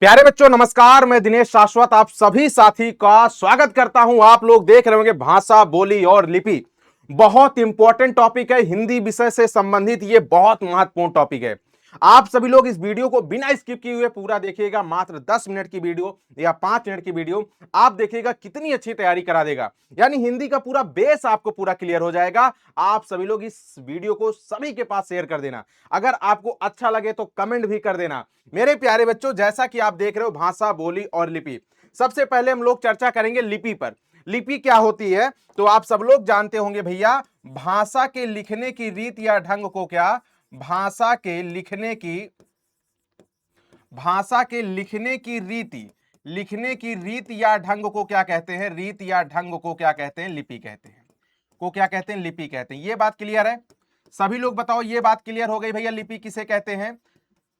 प्यारे बच्चों नमस्कार। मैं दिनेश शाश्वत आप सभी साथी का स्वागत करता हूं। आप लोग देख रहे होंगे भाषा, बोली और लिपि। बहुत इंपॉर्टेंट टॉपिक है, हिंदी विषय से संबंधित ये बहुत महत्वपूर्ण टॉपिक है। आप सभी लोग इस वीडियो को बिना स्किप किए हुए पूरा देखिएगा। मात्र 10 मिनट की वीडियो या 5 मिनट की वीडियो आप देखिएगा, कितनी अच्छी तैयारी करा देगा। यानी हिंदी का पूरा बेस आपको पूरा क्लियर हो जाएगा। आप सभी लोग इस वीडियो को सभी के पास शेयर कर देना। अगर आपको अच्छा लगे तो कमेंट भी कर देना। मेरे प्यारे बच्चों, जैसा कि आप देख रहे हो भाषा, बोली और लिपि। सबसे पहले हम लोग चर्चा करेंगे लिपि पर। लिपि क्या होती है तो आप सब लोग जानते होंगे भैया। भाषा के लिखने की रीत या ढंग को क्या, भाषा के लिखने की रीत या ढंग को क्या कहते हैं, रीत या ढंग को क्या कहते हैं, लिपि कहते हैं। को क्या कहते हैं, लिपि कहते हैं। ये बात क्लियर है? सभी लोग बताओ, ये बात क्लियर हो गई भैया, लिपि किसे कहते हैं?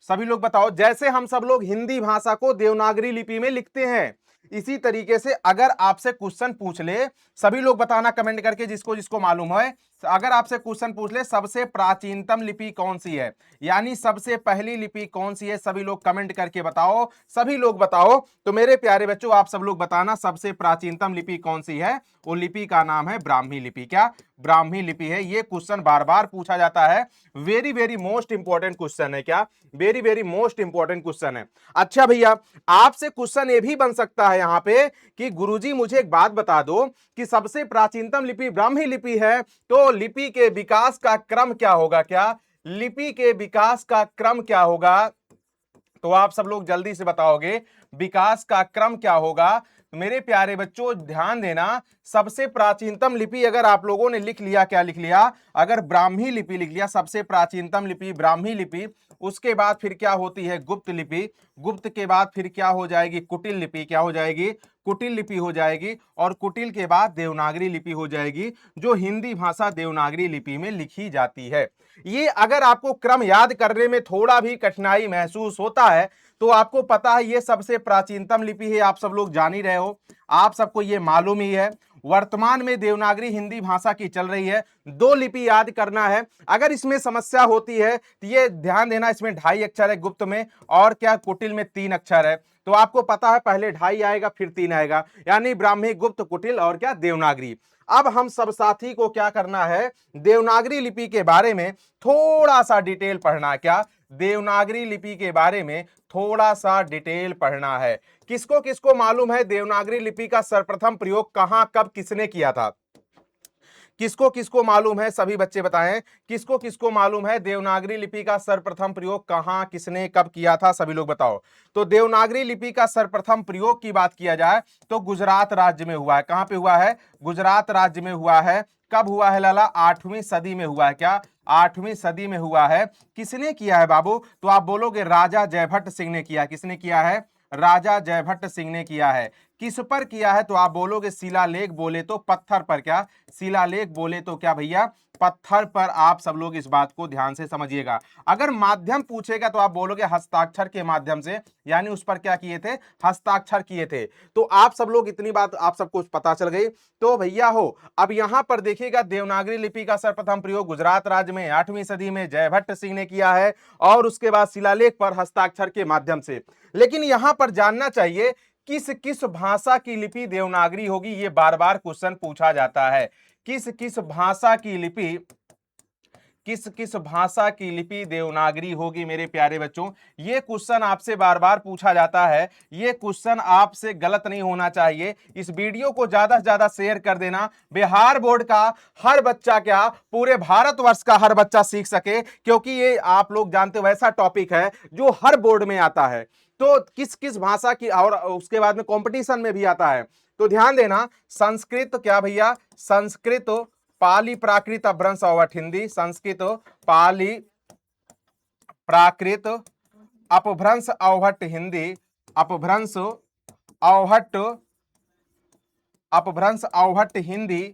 सभी लोग बताओ। जैसे हम सब लोग हिंदी भाषा को देवनागरी लिपि में लिखते हैं, इसी तरीके से अगर आपसे क्वेश्चन पूछ ले, सभी लोग बताना कमेंट करके जिसको जिसको मालूम है। अगर आपसे क्वेश्चन पूछ ले सबसे प्राचीनतम लिपि कौन सी है, यानी सबसे पहली लिपि कौन सी है, सभी लोग कमेंट करके बताओ। सभी लोग बताओ। तो मेरे प्यारे बच्चों आप सब लोग बताना सबसे प्राचीनतम लिपि कौन सी है। वो लिपि का नाम है ब्राह्मी लिपि। क्या ब्राह्मी लिपि है? ये क्वेश्चन बार बार पूछा जाता है। Very very most important question है। क्या very very most important question है। अच्छा भैया, आपसे क्वेश्चन ये भी बन सकता है यहां पे कि गुरुजी मुझे एक बात बता दो कि सबसे प्राचीनतम लिपि ब्राह्मी लिपि है, तो लिपि के विकास का क्रम क्या होगा? क्या लिपि के विकास का क्रम क्या होगा? तो आप सब लोग जल्दी से बताओगे विकास का क्रम क्या होगा। तो मेरे प्यारे बच्चों ध्यान देना, सबसे प्राचीनतम लिपि अगर आप लोगों ने लिख लिया, क्या लिख लिया? अगर ब्राह्मी लिपि लिख लिया, सबसे प्राचीनतम लिपि ब्राह्मी लिपि, उसके बाद फिर क्या होती है? गुप्त लिपि। गुप्त के बाद फिर क्या हो जाएगी? कुटिल लिपि। क्या हो जाएगी? कुटिल लिपि हो जाएगी। और कुटिल के बाद देवनागरी लिपि हो जाएगी, जो हिंदी भाषा देवनागरी लिपि में लिखी जाती है। ये अगर आपको क्रम याद करने में थोड़ा भी कठिनाई महसूस होता है तो आपको पता है ये सबसे प्राचीनतम लिपि है। आप सब लोग जान ही रहे हो, आप सबको ये मालूम ही है। वर्तमान में देवनागरी हिंदी भाषा की चल रही है। 2 लिपि याद करना है। अगर इसमें समस्या होती है तो ये ध्यान देना, इसमें 2.5 अक्षर है गुप्त में, और क्या कुटिल में 3 अक्षर है। तो आपको पता है पहले 2.5 आएगा फिर 3 आएगा, यानी ब्राह्मी, गुप्त, कुटिल और क्या देवनागरी। अब हम सब साथी को क्या करना है, देवनागरी लिपि के बारे में थोड़ा सा डिटेल पढ़ना। क्या देवनागरी लिपि के बारे में थोड़ा सा डिटेल पढ़ना है। किसको किसको मालूम है देवनागरी लिपि का सर्वप्रथम प्रयोग कहां कब किसने किया था? किसको किसको मालूम है? सभी बच्चे बताएं, किसको किसको मालूम है देवनागरी लिपि का सर्वप्रथम प्रयोग कहां किसने कब किया था? सभी लोग बताओ। तो देवनागरी लिपि का सर्वप्रथम प्रयोग की बात किया जाए तो गुजरात राज्य में हुआ है। कहां पे हुआ है? गुजरात राज्य में हुआ है। कब हुआ है लाला? 8वीं सदी में हुआ है। क्या 8वीं सदी में हुआ है? किसने किया है बाबू? तो आप बोलोगे राजा जयभट्ट सिंह ने किया। किसने किया है? राजा जयभट्ट सिंह ने किया है। किस पर किया है? तो आप बोलोगे शिलालेख बोले तो पत्थर पर। क्या शिलालेख बोले तो क्या भैया? पत्थर पर। आप सब लोग इस बात को ध्यान से समझिएगा। अगर माध्यम पूछेगा तो आप बोलोगे हस्ताक्षर के माध्यम से, यानी उस पर क्या किए थे? हस्ताक्षर किए थे। तो आप सब लोग इतनी बात आप सबको पता चल गई। तो भैया हो, अब यहां पर देखिएगा देवनागरी लिपि का सर्वप्रथम प्रयोग गुजरात राज्य में 8वीं सदी में जयभट्ट सिंह ने किया है, और उसके बाद शिलालेख पर हस्ताक्षर के माध्यम से। लेकिन यहां पर जानना चाहिए किस किस भाषा की लिपि देवनागरी होगी, ये बार बार क्वेश्चन पूछा जाता है। किस किस भाषा की लिपि, किस किस भाषा की लिपि देवनागरी होगी? मेरे प्यारे बच्चों ये क्वेश्चन आपसे बार बार पूछा जाता है। ये क्वेश्चन आपसे गलत नहीं होना चाहिए। इस वीडियो को ज्यादा से ज्यादा शेयर कर देना। बिहार बोर्ड का हर बच्चा, क्या पूरे भारतवर्ष का हर बच्चा सीख सके, क्योंकि ये आप लोग जानते हो ऐसा टॉपिक है जो हर बोर्ड में आता है। तो किस किस भाषा की, और उसके बाद में कंपटीशन में भी आता है। तो ध्यान देना, संस्कृत, क्या भैया? संस्कृत, पाली, प्राकृत, अपभ्रंश, अवहट्ठ हिंदी। संस्कृत, पाली, प्राकृत, अपभ्रंश, अवहट्ठ हिंदी। अपभ्रंश, अवहट्ठ, अपभ्रंश, अवहट्ठ हिंदी।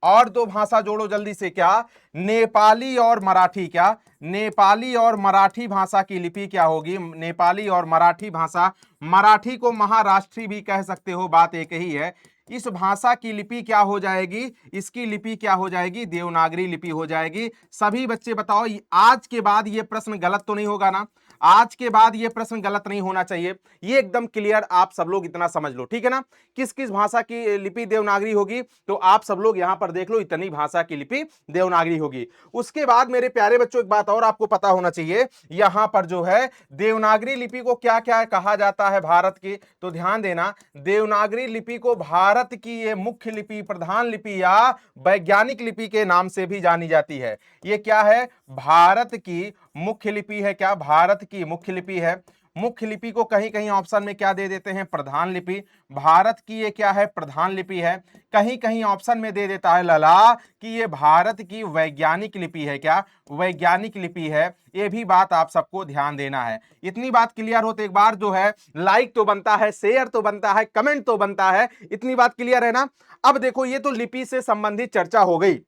और 2 भाषा जोड़ो जल्दी से। क्या? नेपाली और मराठी। क्या नेपाली और मराठी भाषा की लिपि क्या होगी? नेपाली और मराठी भाषा, मराठी को महाराष्ट्री भी कह सकते हो, बात एक ही है। इस भाषा की लिपि क्या हो जाएगी? इसकी लिपि क्या हो जाएगी? देवनागरी लिपि हो जाएगी। सभी बच्चे बताओ, आज के बाद ये प्रश्न गलत तो नहीं होगा ना? आज के बाद ये प्रश्न गलत नहीं होना चाहिए, ये एकदम क्लियर आप सब लोग इतना समझ लो, ठीक है ना। किस किस भाषा की लिपि देवनागरी होगी, तो आप सब लोग यहां पर देख लो, इतनी भाषा की लिपि देवनागरी होगी। उसके बाद मेरे प्यारे बच्चों एक बात और आपको पता होना चाहिए, यहां पर जो है देवनागरी लिपि को क्या क्या कहा जाता है भारत की, तो ध्यान देना, देवनागरी लिपि को भारत की ये मुख्य लिपि, प्रधान लिपि या वैज्ञानिक लिपि के नाम से भी जानी जाती है। ये क्या है, भारत की मुख्य लिपि है। क्या, भारत की मुख्य लिपि है। मुख्य लिपि को कहीं कहीं ऑप्शन में क्या दे देते हैं, प्रधान लिपि। भारत की ये क्या है, प्रधान लिपि है। कहीं कहीं ऑप्शन में दे देता है लला कि ये भारत की वैज्ञानिक लिपि है। क्या, वैज्ञानिक लिपि है। ये भी बात आप सबको ध्यान देना है। इतनी बात क्लियर हो तो एक बार जो है लाइक तो बनता है, शेयर तो बनता है, कमेंट तो बनता है। इतनी बात क्लियर है ना। अब देखो, ये तो लिपि से संबंधित चर्चा हो गई।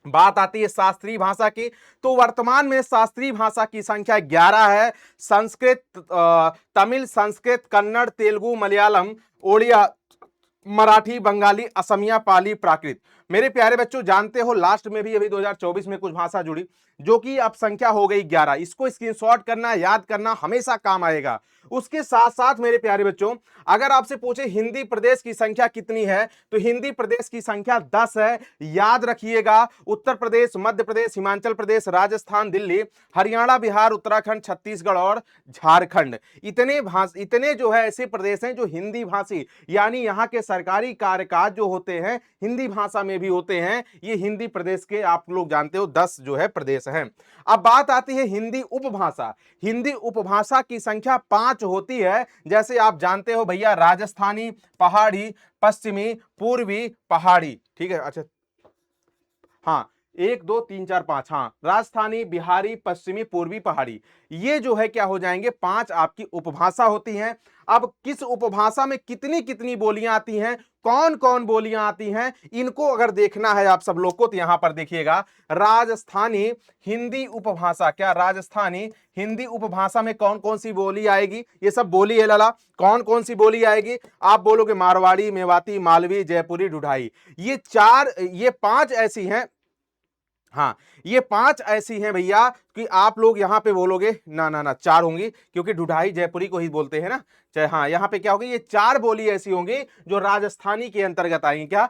बात आती है शास्त्रीय भाषा की, तो वर्तमान में शास्त्रीय भाषा की संख्या 11 है। संस्कृत, तमिल, संस्कृत, कन्नड़, तेलुगु, मलयालम, ओडिया, मराठी, बंगाली, असमिया, पाली, प्राकृत। मेरे प्यारे बच्चों, जानते हो लास्ट में भी अभी 2024 में कुछ भाषा जुड़ी, जो कि अब संख्या हो गई 11। इसको स्क्रीनशॉट करना, याद करना, हमेशा काम आएगा। उसके साथ साथ मेरे प्यारे बच्चों, अगर आपसे पूछे हिंदी प्रदेश की संख्या कितनी है, तो हिंदी प्रदेश की संख्या 10 है। याद रखिएगा, उत्तर प्रदेश, मध्य प्रदेश, हिमाचल प्रदेश, राजस्थान, दिल्ली, हरियाणा, बिहार, उत्तराखंड, छत्तीसगढ़ और झारखंड, इतने जो है ऐसे प्रदेश हैं जो हिंदी भाषी, यानी यहाँ के सरकारी कार्यकाज जो होते हैं हिंदी भाषा में भी होते हैं। ये हिंदी प्रदेश के आप लोग जानते हो 10 जो है प्रदेश हैं। अब बात आती है हिंदी उपभाषा। हिंदी उपभाषा की संख्या 5 होती है। जैसे आप जानते हो भैया, राजस्थानी, पहाड़ी, पश्चिमी, पूर्वी, पहाड़ी, ठीक है। अच्छा, हाँ, 1 2 3 4 5, हाँ, राजस्थानी, बिहारी, पश्चिमी, पूर्वी, पहाड़ी, ये जो है क्या हो जाएंगे, 5 आपकी उपभाषा होती हैं। अब किस उपभाषा में कितनी कितनी बोलियां आती हैं, कौन कौन बोलियां आती हैं, इनको अगर देखना है आप सब लोग को, तो यहां पर देखिएगा, राजस्थानी हिंदी उपभाषा। क्या, राजस्थानी हिंदी उपभाषा में कौन कौन सी बोली आएगी, ये सब बोली है लाला, कौन कौन सी बोली आएगी, आप बोलोगे मारवाड़ी, मेवाती, मालवी, जयपुरी, ढुढाई। ये 5 ऐसी हैं। हाँ, ये 5 ऐसी हैं भैया कि आप लोग यहां पे बोलोगे ना ना ना 4 होंगी, क्योंकि ढुढाई जयपुरी को ही बोलते हैं ना। चाहे, हाँ, यहां पे क्या होगी, ये 4 बोली ऐसी होंगी जो राजस्थानी के अंतर्गत आएंगी। क्या,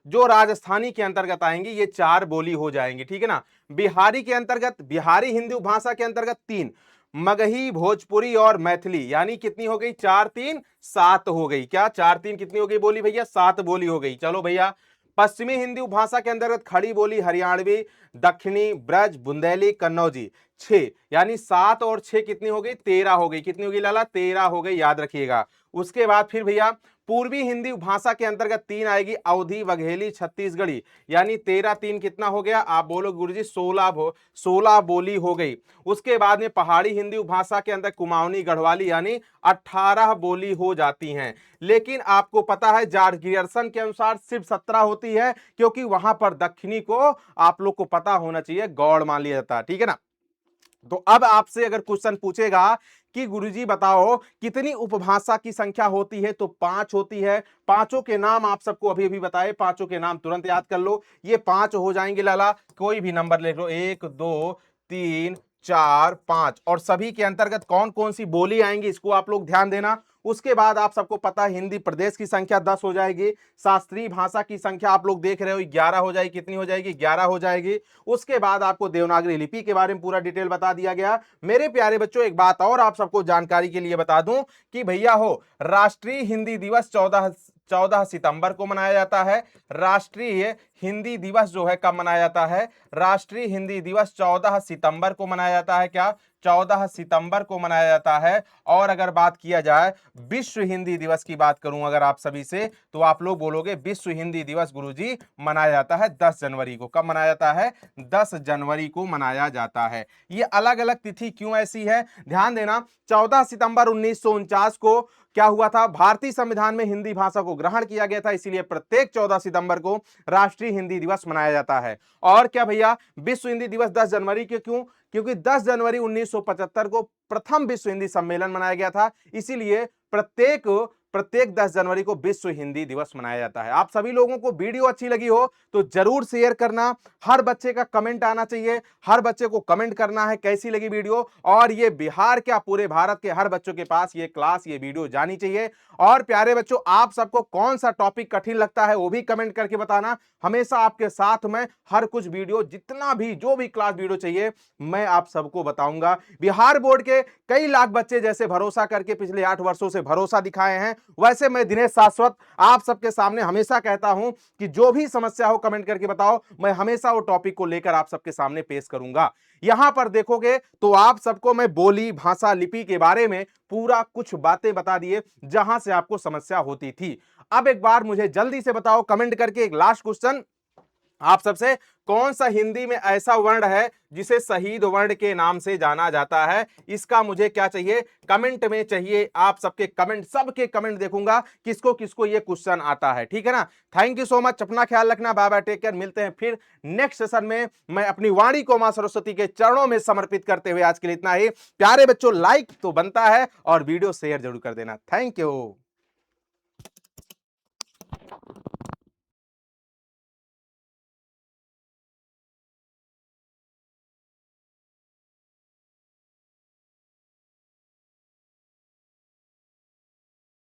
जो राजस्थानी के अंतर्गत आएंगी, ये 4 बोली हो जाएंगी, ठीक है ना। बिहारी के अंतर्गत, बिहारी हिंदी भाषा के अंतर्गत 3, मगही, भोजपुरी और मैथिली, यानी कितनी हो गई, 4 3 7 हो गई। क्या, 4 3 कितनी हो गई बोली भैया, 7 बोली हो गई। चलो भैया, पश्चिमी हिंदी उपभाषा के अंतर्गत खड़ी बोली हरियाणवी, दक्षिणी, ब्रज, बुंदेली, कन्नौजी, 6, यानी 7 और 6 कितनी हो गई, 13 हो गई। कितनी होगी लाला, 13 हो गई, याद रखिएगा। उसके बाद फिर भैया पूर्वी हिंदी भाषा के अंतर्गत 3 आएगी, अवधी, बघेली, छत्तीसगढ़ी, यानी 13 3 कितना हो गया, आप बोलो गुरुजी 16 बोली हो गई। उसके बाद में पहाड़ी हिंदी भाषा के अंदर कुमाऊनी, गढ़वाली, यानी 18 बोली हो जाती हैं। लेकिन आपको पता है जॉर्ज ग्रियर्सन के अनुसार सिर्फ 17 होती है, क्योंकि वहां पर दक्षिणी को आप लोग को पता होना चाहिए गौड़ मान लिया जाता है, ठीक है ना। तो अब आपसे अगर क्वेश्चन पूछेगा कि गुरुजी बताओ कितनी उपभाषा की संख्या होती है, तो 5 होती है। पांचों के नाम आप सबको अभी अभी बताए, पांचों के नाम तुरंत याद कर लो, ये 5 हो जाएंगे लाला। कोई भी नंबर ले लो, 1 2 3 4 5, और सभी के अंतर्गत कौन कौन सी बोली आएंगी, इसको आप लोग ध्यान देना। उसके बाद आप सबको पता है हिंदी प्रदेश की संख्या 10 हो जाएगी। शास्त्रीय भाषा की संख्या आप लोग देख रहे हो 11 हो जाएगी। कितनी हो जाएगी, 11 हो जाएगी। उसके बाद आपको देवनागरी लिपि के बारे में पूरा डिटेल बता दिया गया। मेरे प्यारे बच्चों, एक बात और आप सबको जानकारी के लिए बता दूं कि भैया हो, राष्ट्रीय हिंदी दिवस 14 सितंबर को मनाया जाता है। राष्ट्रीय हिंदी दिवस जो है कब मनाया जाता है, राष्ट्रीय हिंदी दिवस 14 सितंबर को मनाया जाता है। क्या, 14 सितंबर को मनाया जाता है। और अगर बात किया जाए विश्व हिंदी दिवस की बात करूं अगर आप सभी से, तो आप लोग बोलोगे विश्व हिंदी दिवस गुरुजी मनाया जाता है 10 जनवरी को। कब मनाया जाता है, 10 जनवरी को मनाया जाता है। ये अलग अलग तिथि क्यों ऐसी है, ध्यान देना। 14 सितंबर 1949 को क्या हुआ था, भारतीय संविधान में हिंदी भाषा को ग्रहण किया गया था, इसीलिए प्रत्येक 14 सितंबर को राष्ट्रीय हिंदी दिवस मनाया जाता है। और क्या भैया, विश्व हिंदी दिवस 10 जनवरी के क्यों, क्योंकि 10 जनवरी 1975 को प्रथम विश्व हिंदी सम्मेलन मनाया गया था, इसीलिए प्रत्येक प्रत्येक 10 जनवरी को विश्व हिंदी दिवस मनाया जाता है। आप सभी लोगों को वीडियो अच्छी लगी हो तो जरूर शेयर करना। हर बच्चे का कमेंट आना चाहिए, हर बच्चे को कमेंट करना है कैसी लगी वीडियो, और ये बिहार क्या पूरे भारत के हर बच्चों के पास ये क्लास, ये वीडियो जानी चाहिए। और प्यारे बच्चों, आप सबको कौन सा टॉपिक कठिन लगता है वो भी कमेंट करके बताना। हमेशा आपके साथ में हर कुछ वीडियो, जितना भी जो भी क्लास वीडियो चाहिए मैं आप सबको बताऊंगा। बिहार बोर्ड के कई लाख बच्चे जैसे भरोसा करके पिछले 8 वर्षों से भरोसा दिखाए हैं, वैसे मैं दिनेश शाश्वत आप सबके सामने हमेशा कहता हूं कि जो भी समस्या हो कमेंट करके बताओ, मैं हमेशा वो टॉपिक को लेकर आप सबके सामने पेश करूंगा। यहां पर देखोगे तो आप सबको मैं बोली, भाषा, लिपि के बारे में पूरा कुछ बातें बता दिए जहां से आपको समस्या होती थी। अब एक बार मुझे जल्दी से बताओ कमेंट करके, एक लास्ट क्वेश्चन आप सबसे, कौन सा हिंदी में ऐसा वर्ण है जिसे शहीद वर्ण के नाम से जाना जाता है? इसका मुझे क्या चाहिए, कमेंट में चाहिए। आप सबके कमेंट, सबके कमेंट देखूंगा किसको किसको ये क्वेश्चन आता है, ठीक है ना। थैंक यू सो मच, अपना ख्याल रखना, बाय बाय, टेक केयर। मिलते हैं फिर नेक्स्ट सेशन में। मैं अपनी वाणी को मां सरस्वती के चरणों में समर्पित करते हुए आज के लिए इतना ही। प्यारे बच्चों, लाइक तो बनता है और वीडियो शेयर जरूर कर देना। Thank you.